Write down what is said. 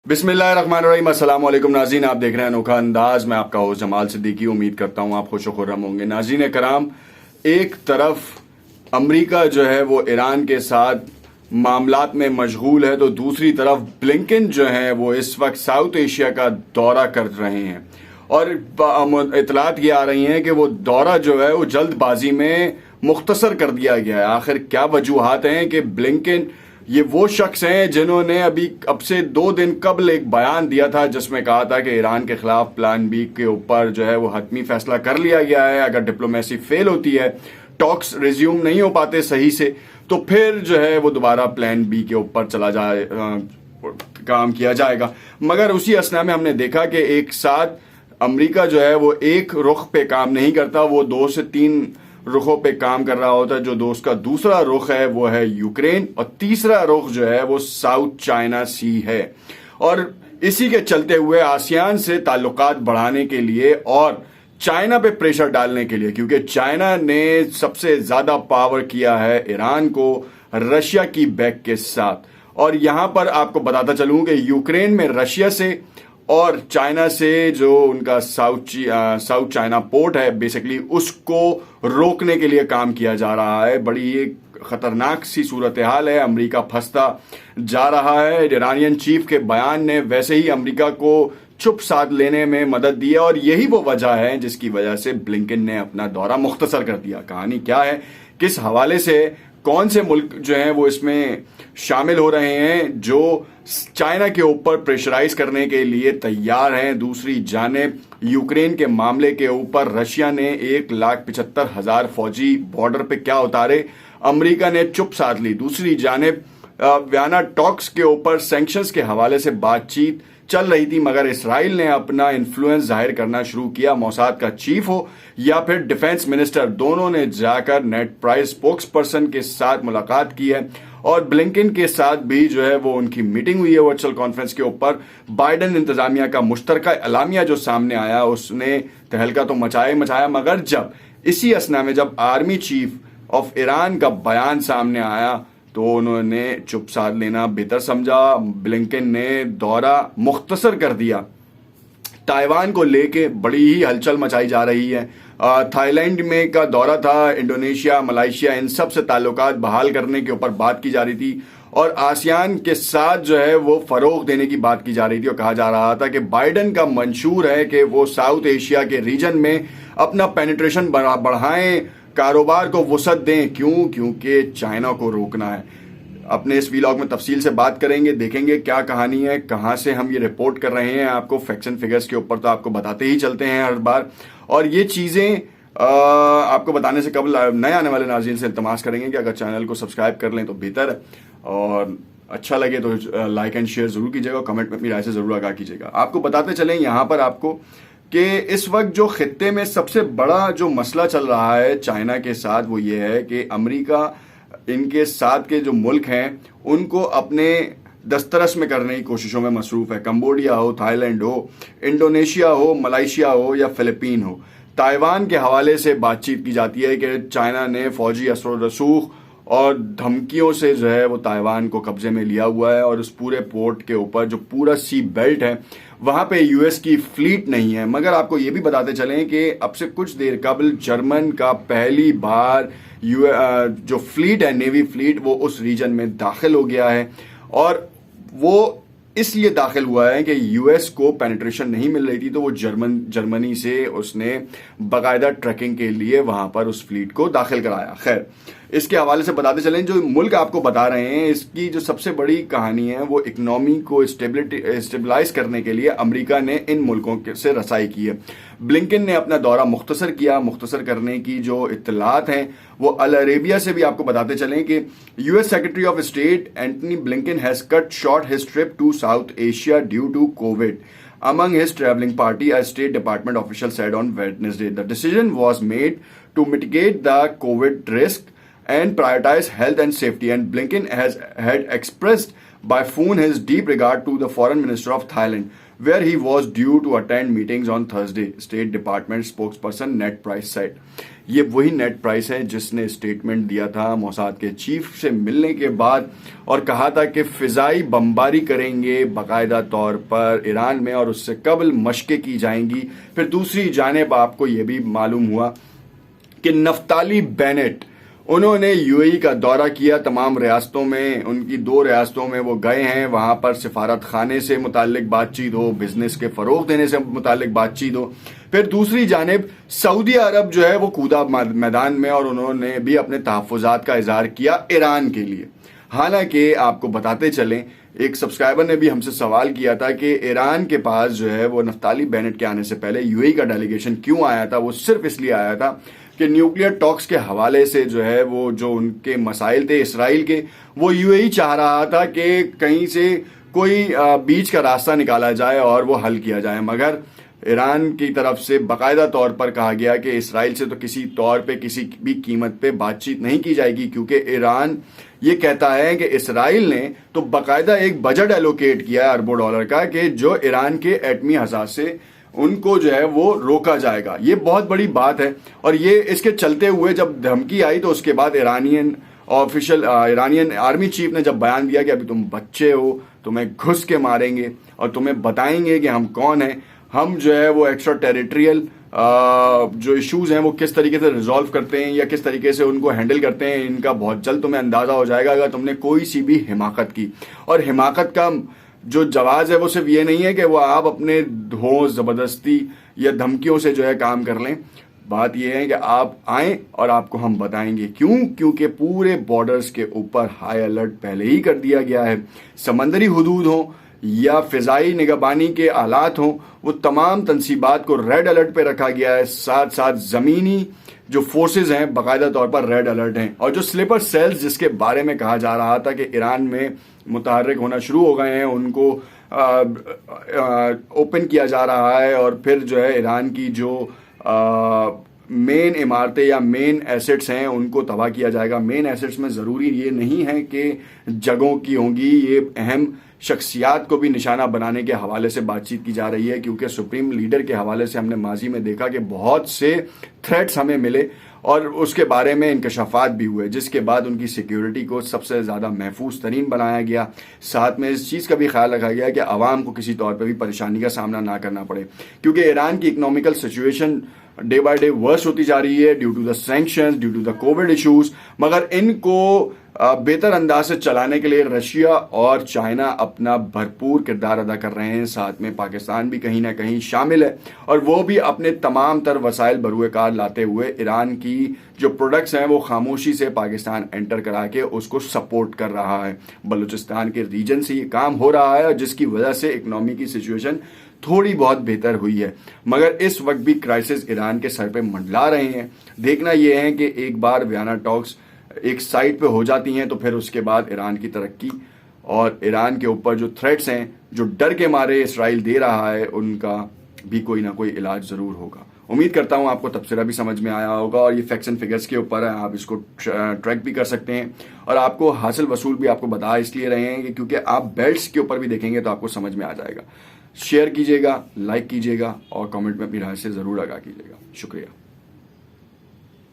बिस्मिल्लाहिर्रहमानिर्रहीम। अस्सलाम वालेकुम नाज़रीन, आप देख रहे हैं अनोखा अंदाज। मैं आपका होस्ट जमाल सिद्दीकी। उम्मीद करता हूँ आप खुश व खुर्रम होंगे। नाज़रीन कराम, एक तरफ अमेरिका जो है वो ईरान के साथ मामलात में मशगूल है, तो दूसरी तरफ ब्लिंकन जो है वो इस वक्त साउथ एशिया का दौरा कर रहे हैं और इतलात ये आ रही हैं कि वो दौरा जो है वो जल्दबाजी में मुख्तसर कर दिया गया है। आखिर क्या वजूहात हैं कि ब्लिंकन ये वो शख्स हैं जिन्होंने अब से 2 दिन कबल एक बयान दिया था जिसमें कहा था कि ईरान के खिलाफ प्लान बी के ऊपर जो है वो हतमी फैसला कर लिया गया है। अगर डिप्लोमेसी फेल होती है, टॉक्स रिज्यूम नहीं हो पाते सही से, तो फिर जो है वो दोबारा प्लान बी के ऊपर काम किया जाएगा। मगर उसी असना में हमने देखा कि एक साथ अमेरिका जो है वो एक रुख पे काम नहीं करता, वो 2 से 3 रुखों पे काम कर रहा होता है। जो दोस्त का दूसरा रुख है वो है यूक्रेन और तीसरा रुख जो है वो साउथ चाइना सी है। और इसी के चलते हुए आसियान से ताल्लुकात बढ़ाने के लिए और चाइना पे प्रेशर डालने के लिए, क्योंकि चाइना ने सबसे ज्यादा पावर किया है ईरान को रशिया की बैक के साथ। और यहां पर आपको बताता चलूं कि यूक्रेन में रशिया से और चाइना से जो उनका साउथ चाइना पोर्ट है, बेसिकली उसको रोकने के लिए काम किया जा रहा है। बड़ी एक खतरनाक सी सूरत हाल है, अमेरिका फंसता जा रहा है। ईरानियन चीफ के बयान ने वैसे ही अमेरिका को चुप साध लेने में मदद दी है और यही वो वजह है जिसकी वजह से ब्लिंकन ने अपना दौरा मुख्तसर कर दिया। कहानी क्या है, किस हवाले से, कौन से मुल्क जो हैं वो इसमें शामिल हो रहे हैं जो चाइना के ऊपर प्रेशराइज करने के लिए तैयार हैं। दूसरी जानिब यूक्रेन के मामले के ऊपर रशिया ने 1,75,000 फौजी बॉर्डर पे क्या उतारे, अमेरिका ने चुप साध ली। दूसरी जानिब वियना टॉक्स के ऊपर सैंक्शंस के हवाले से बातचीत चल रही थी, मगर इसराइल ने अपना इन्फ्लुएंस जाहिर करना शुरू किया। मोसाद का चीफ हो या फिर डिफेंस मिनिस्टर, दोनों ने जाकर नेट प्राइस स्पोक्स पर्सन के साथ मुलाकात की है और ब्लिंकन के साथ भी जो है वो उनकी मीटिंग हुई है वर्चुअल कॉन्फ्रेंस के ऊपर। बाइडेन इंतजामिया का मुश्तरका एलामिया जो सामने आया उसने तहलका तो मचाया, मगर जब इसी असना में जब आर्मी चीफ ऑफ ईरान का बयान सामने आया तो उन्होंने चुप साध लेना बेहतर समझा। ब्लिंकन ने दौरा मुख्तसर कर दिया। ताइवान को लेके बड़ी ही हलचल मचाई जा रही है। थाईलैंड में का दौरा था, इंडोनेशिया, मलेशिया, इन सब से ताल्लुकात बहाल करने के ऊपर बात की जा रही थी और आसियान के साथ जो है वो फरोग देने की बात की जा रही थी। और कहा जा रहा था कि बाइडेन का मंशूर है कि वो साउथ एशिया के रीजन में अपना पेनिट्रेशन बढ़ाएं, कारोबार को वसअत दें। क्योंकि चाइना को रोकना है। अपने इस वीलॉग में तफसील से बात करेंगे, देखेंगे क्या कहानी है, कहां से हम ये रिपोर्ट कर रहे हैं। आपको फैक्ट्स एंड फिगर्स के ऊपर तो आपको बताते ही चलते हैं हर बार, और ये चीजें आपको बताने से कबल नए आने वाले नाज़रीन से इल्तमास करेंगे कि अगर चैनल को सब्सक्राइब कर लें तो बेहतर है, और अच्छा लगे तो लाइक एंड शेयर जरूर कीजिएगा, कमेंट में अपनी राय से जरूर आगाह कीजिएगा। आपको बताते चलें यहाँ पर आपको कि इस वक्त जो खित्ते में सबसे बड़ा जो मसला चल रहा है चाइना के साथ वो ये है कि अमेरिका इनके साथ के जो मुल्क हैं उनको अपने दस्तरस में करने की कोशिशों में मसरूफ है। कंबोडिया हो, थाईलैंड हो, इंडोनेशिया हो, मलेशिया हो या फिलिपीन हो। ताइवान के हवाले से बातचीत की जाती है कि चाइना ने फौजी असर रसूख और धमकियों से जो है वो ताइवान को कब्जे में लिया हुआ है और उस पूरे पोर्ट के ऊपर जो पूरा सी बेल्ट है वहां पे यूएस की फ्लीट नहीं है। मगर आपको ये भी बताते चलें कि अब से कुछ देर कबल जर्मन का पहली बार जो फ्लीट है, नेवी फ्लीट, वो उस रीजन में दाखिल हो गया है और वो इसलिए दाखिल हुआ है कि यूएस को पेनिट्रेशन नहीं मिल रही थी, तो वो जर्मनी से उसने बाकायदा ट्रैकिंग के लिए वहां पर उस फ्लीट को दाखिल कराया। खैर, इसके हवाले से बताते चलें, जो मुल्क आपको बता रहे हैं इसकी जो सबसे बड़ी कहानी है वो इकोनॉमी को स्टेबलाइज करने के लिए अमेरिका ने इन मुल्कों से रसाई की है। ब्लिंकन ने अपना दौरा मुख्तसर किया। मुख्तसर करने की जो इत्तलात हैं वो अल अरेबिया से भी आपको बताते चलें कि US secretary of state Antony Blinken has cut short his trip to South Asia due to COVID among his traveling party, a State Department official said on Wednesday. The decision was made to mitigate the COVID risk and prioritize health and safety, and Blinken had expressed by phone his deep regard to the foreign minister of Thailand, where he was due to attend meetings on Thursday, State Department spokesperson Ned Price said. ये वही net price है जिसने statement दिया था Mossad के chief से मिलने के बाद और कहा था कि फिजाई बमबारी करेंगे बाकायदा तौर पर ईरान में और उससे कबल मशकें की जाएंगी। फिर दूसरी जानिब आपको ये भी मालूम हुआ कि नफ्ताली बेनेट उन्होंने यूएई का दौरा किया, तमाम रियासतों में, उनकी 2 रियासतों में वो गए हैं, वहां पर सिफारत खाने से मुताल्लिक बातचीत हो, बिजनेस के फरोग देने से मुताल्लिक बातचीत हो। फिर दूसरी जानिब सऊदी अरब जो है वो कूदा मैदान में और उन्होंने भी अपने तहफ़्फ़ुज़ात का इजहार किया ईरान के लिए। हालांकि आपको बताते चलें, एक सब्सक्राइबर ने भी हमसे सवाल किया था कि ईरान के पास जो है वो नफ्ताली बेनेट के आने से पहले यूएई का डेलीगेशन क्यों आया था। वो सिर्फ इसलिए आया था कि न्यूक्लियर टॉक्स के हवाले से जो है वो जो उनके मसाइल थे इसराइल के, वो यूएई चाह रहा था कि कहीं से कोई बीच का रास्ता निकाला जाए और वो हल किया जाए। मगर ईरान की तरफ से बाकायदा तौर पर कहा गया कि इसराइल से तो किसी तौर पे किसी भी कीमत पे बातचीत नहीं की जाएगी, क्योंकि ईरान ये कहता है कि इसराइल ने तो बाकायदा एक बजट एलोकेट किया है अरबों डॉलर का कि जो ईरान के एटमी हसास से उनको जो है वो रोका जाएगा। ये बहुत बड़ी बात है और ये इसके चलते हुए जब धमकी आई तो उसके बाद ईरानियन आर्मी चीफ ने जब बयान दिया कि अभी तुम बच्चे हो, तुम्हें घुस के मारेंगे और तुम्हें बताएंगे कि हम कौन हैं, हम जो है वो एक्स्ट्रा टेरिटरियल जो इश्यूज हैं वो किस तरीके से रिजॉल्व करते हैं या किस तरीके से उनको हैंडल करते हैं, इनका बहुत जल्द तुम्हें अंदाजा हो जाएगा अगर तुमने कोई सी भी हिमाकत की। और हिमाकत का जो जवाब है वो सिर्फ ये नहीं है कि वो आप अपने धोस जबरदस्ती या धमकियों से जो है काम कर लें। बात यह है कि आप आएं और आपको हम बताएंगे क्योंकि पूरे बॉर्डर्स के ऊपर हाई अलर्ट पहले ही कर दिया गया है। समंदरी हुदूद हो या फिजाई निगरानी के आलात हों, वो तमाम तनसीबात को रेड अलर्ट पे रखा गया है। साथ साथ जमीनी जो फोर्सेस हैं बाकायदा तौर पर रेड अलर्ट हैं। और जो स्लीपर सेल्स जिसके बारे में कहा जा रहा था कि ईरान में मुतहर्रिक होना शुरू हो गए हैं, उनको ओपन किया जा रहा है और फिर जो है ईरान की जो मेन इमारतें या मेन एसेट्स हैं उनको तबाह किया जाएगा। मेन एसेट्स में ज़रूरी ये नहीं है कि जगहों की होंगी, ये अहम शख्सियात को भी निशाना बनाने के हवाले से बातचीत की जा रही है, क्योंकि सुप्रीम लीडर के हवाले से हमने माजी में देखा कि बहुत से थ्रेट्स हमें मिले और उसके बारे में इंकशाफात भी हुए, जिसके बाद उनकी सिक्योरिटी को सबसे ज़्यादा महफूज तरीन बनाया गया। साथ में इस चीज़ का भी ख्याल रखा गया कि आवाम को किसी तौर पर भी परेशानी का सामना ना करना पड़े, क्योंकि ईरान की economical situation day by day worse होती जा रही है due to the sanctions, due to the COVID issues. मगर इनको बेहतर अंदाज से चलाने के लिए रशिया और चाइना अपना भरपूर किरदार अदा कर रहे हैं। साथ में पाकिस्तान भी कहीं ना कहीं शामिल है और वो भी अपने तमाम तर वसाइल बरूए कार लाते हुए ईरान की जो प्रोडक्ट्स हैं वो खामोशी से पाकिस्तान एंटर करा के उसको सपोर्ट कर रहा है। बलूचिस्तान के रीजन से ये काम हो रहा है, जिसकी वजह से इकनॉमी की सिचुएशन थोड़ी बहुत बेहतर हुई है। मगर इस वक्त भी क्राइसिस ईरान के सर पे मंडला रहे हैं। देखना यह है कि एक बार वियना टॉक्स एक साइड पे हो जाती हैं तो फिर उसके बाद ईरान की तरक्की और ईरान के ऊपर जो थ्रेट्स हैं, जो डर के मारे इसराइल दे रहा है, उनका भी कोई ना कोई इलाज जरूर होगा। उम्मीद करता हूं आपको तबसरा भी समझ में आया होगा और ये फैक्ट्स एंड फिगर्स के ऊपर है, आप इसको ट्रैक भी कर सकते हैं और आपको हासिल वसूल भी आपको बता इसलिए रहे हैं क्योंकि आप बेल्ट्स के ऊपर भी देखेंगे तो आपको समझ में आ जाएगा। शेयर कीजिएगा, लाइक कीजिएगा और कमेंट में अपनी राय से जरूर आगाह कीजिएगा। शुक्रिया।